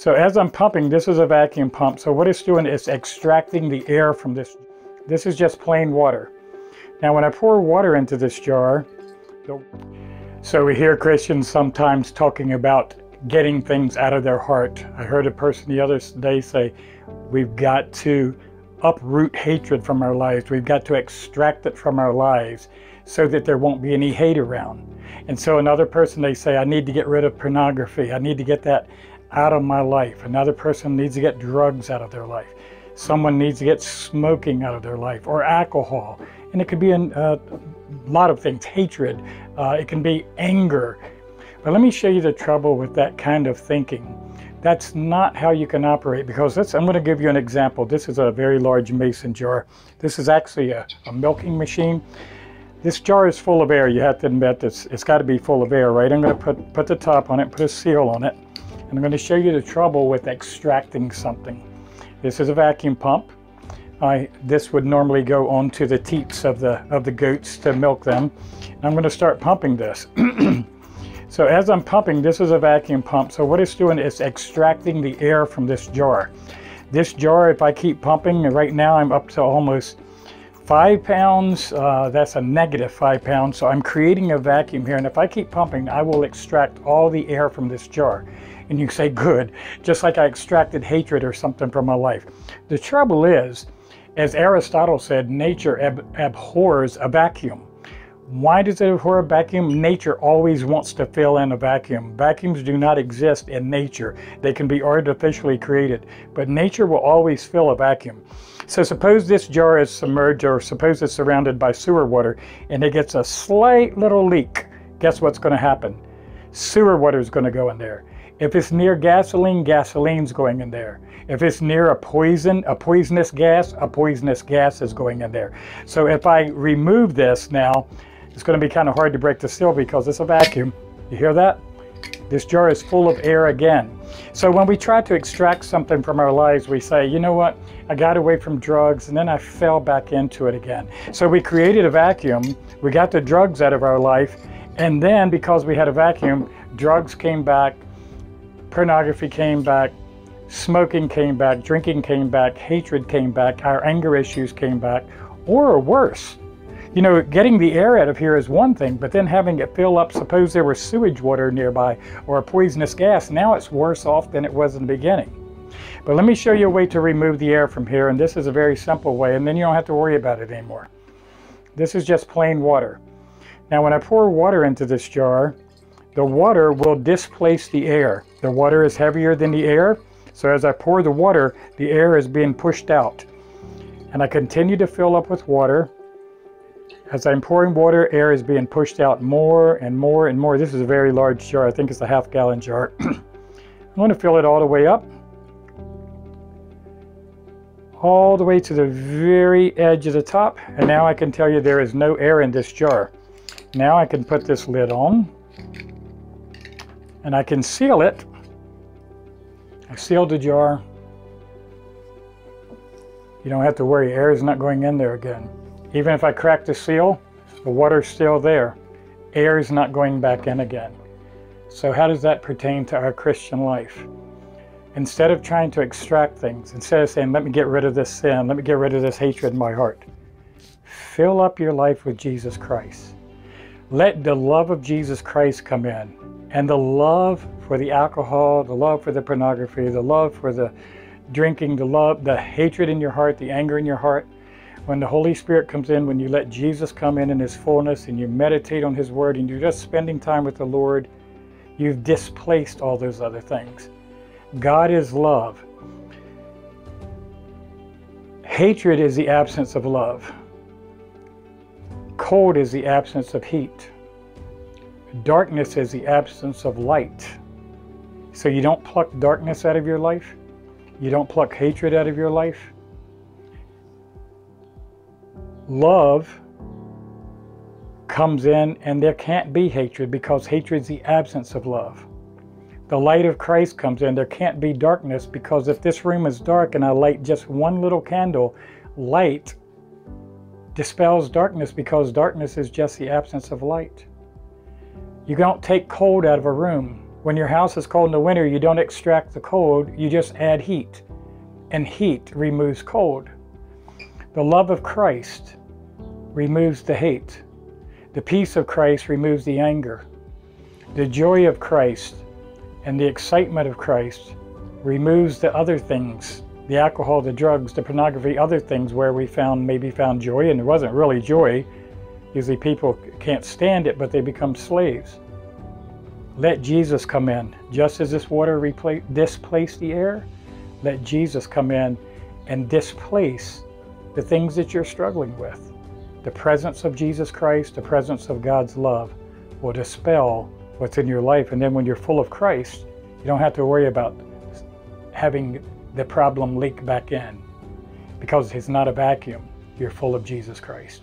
So as I'm pumping, this is a vacuum pump. So what it's doing is extracting the air from this. This is just plain water. Now when I pour water into this jar, so we hear Christians sometimes talking about getting things out of their heart. I heard a person the other day say, we've got to uproot hatred from our lives. We've got to extract it from our lives so that there won't be any hate around. And so another person, they say, I need to get rid of pornography. I need to get that out of my life. Another person needs to get drugs out of their life. Someone needs to get smoking out of their life, or alcohol. And it could be a lot of things, hatred. It can be anger. But let me show you the trouble with that kind of thinking. That's not how you can operate, because I'm going to give you an example. This is a very large mason jar. This is actually a milking machine. This jar is full of air. You have to admit this. It's got to be full of air, right? I'm going to put the top on it, put a seal on it. And I'm going to show you the trouble with extracting something. This is a vacuum pump. This would normally go onto the teats of the goats to milk them. And I'm going to start pumping this. So as I'm pumping, this is a vacuum pump. So what it's doing is extracting the air from this jar. This jar, if I keep pumping, and right now I'm up to almost 5 pounds. That's a negative 5 pounds. So I'm creating a vacuum here. And if I keep pumping, I will extract all the air from this jar. And you say, good, just like I extracted hatred or something from my life. The trouble is, as Aristotle said, nature abhors a vacuum. Why does it abhor a vacuum? Nature always wants to fill in a vacuum. Vacuums do not exist in nature. They can be artificially created, but nature will always fill a vacuum. So suppose this jar is submerged, or suppose it's surrounded by sewer water, and it gets a slight little leak. Guess what's going to happen? Sewer water is going to go in there. If it's near gasoline, gasoline's going in there. If it's near a poisonous gas is going in there. So if I remove this now, it's going to be kind of hard to break the seal because it's a vacuum. You hear that? This jar is full of air again. So when we try to extract something from our lives, we say, you know what? I got away from drugs and then I fell back into it again. So we created a vacuum. We got the drugs out of our life. And then because we had a vacuum, drugs came back, pornography came back, smoking came back, drinking came back, hatred came back, our anger issues came back, or worse. You know, getting the air out of here is one thing, but then having it fill up, suppose there was sewage water nearby or a poisonous gas, now it's worse off than it was in the beginning. But let me show you a way to remove the air from here, and this is a very simple way, and then you don't have to worry about it anymore. This is just plain water. Now when I pour water into this jar, the water will displace the air. The water is heavier than the air, so as I pour the water, the air is being pushed out. And I continue to fill up with water. As I'm pouring water, air is being pushed out more and more and more. This is a very large jar. I think it's a half-gallon jar. I'm going to fill it all the way up. All the way to the very edge of the top. And now I can tell you there is no air in this jar. Now I can put this lid on. And I can seal it. I sealed the jar. You don't have to worry, air is not going in there again. Even if I crack the seal, the water's still there. Air is not going back in again. So how does that pertain to our Christian life? Instead of trying to extract things, instead of saying, let me get rid of this sin, let me get rid of this hatred in my heart, fill up your life with Jesus Christ. Let the love of Jesus Christ come in. And the love for the alcohol, the love for the pornography, the love for the drinking, the hatred in your heart, the anger in your heart. When the Holy Spirit comes in, when you let Jesus come in His fullness and you meditate on His Word and you're just spending time with the Lord, you've displaced all those other things. God is love. Hatred is the absence of love. Cold is the absence of heat. Darkness is the absence of light. So you don't pluck darkness out of your life. You don't pluck hatred out of your life. Love comes in and there can't be hatred because hatred is the absence of love. The light of Christ comes in. There can't be darkness because if this room is dark and I light just one little candle, light dispels darkness because darkness is just the absence of light. You don't take cold out of a room. When your house is cold in the winter, you don't extract the cold, you just add heat. And heat removes cold. The love of Christ removes the hate. The peace of Christ removes the anger. The joy of Christ and the excitement of Christ removes the other things, the alcohol, the drugs, the pornography, other things where we maybe found joy, and it wasn't really joy. Usually people can't stand it, but they become slaves. Let Jesus come in. Just as this water displaced the air, let Jesus come in and displace the things that you're struggling with. The presence of Jesus Christ, the presence of God's love will dispel what's in your life. And then when you're full of Christ, you don't have to worry about having the problem leak back in, because it's not a vacuum. You're full of Jesus Christ.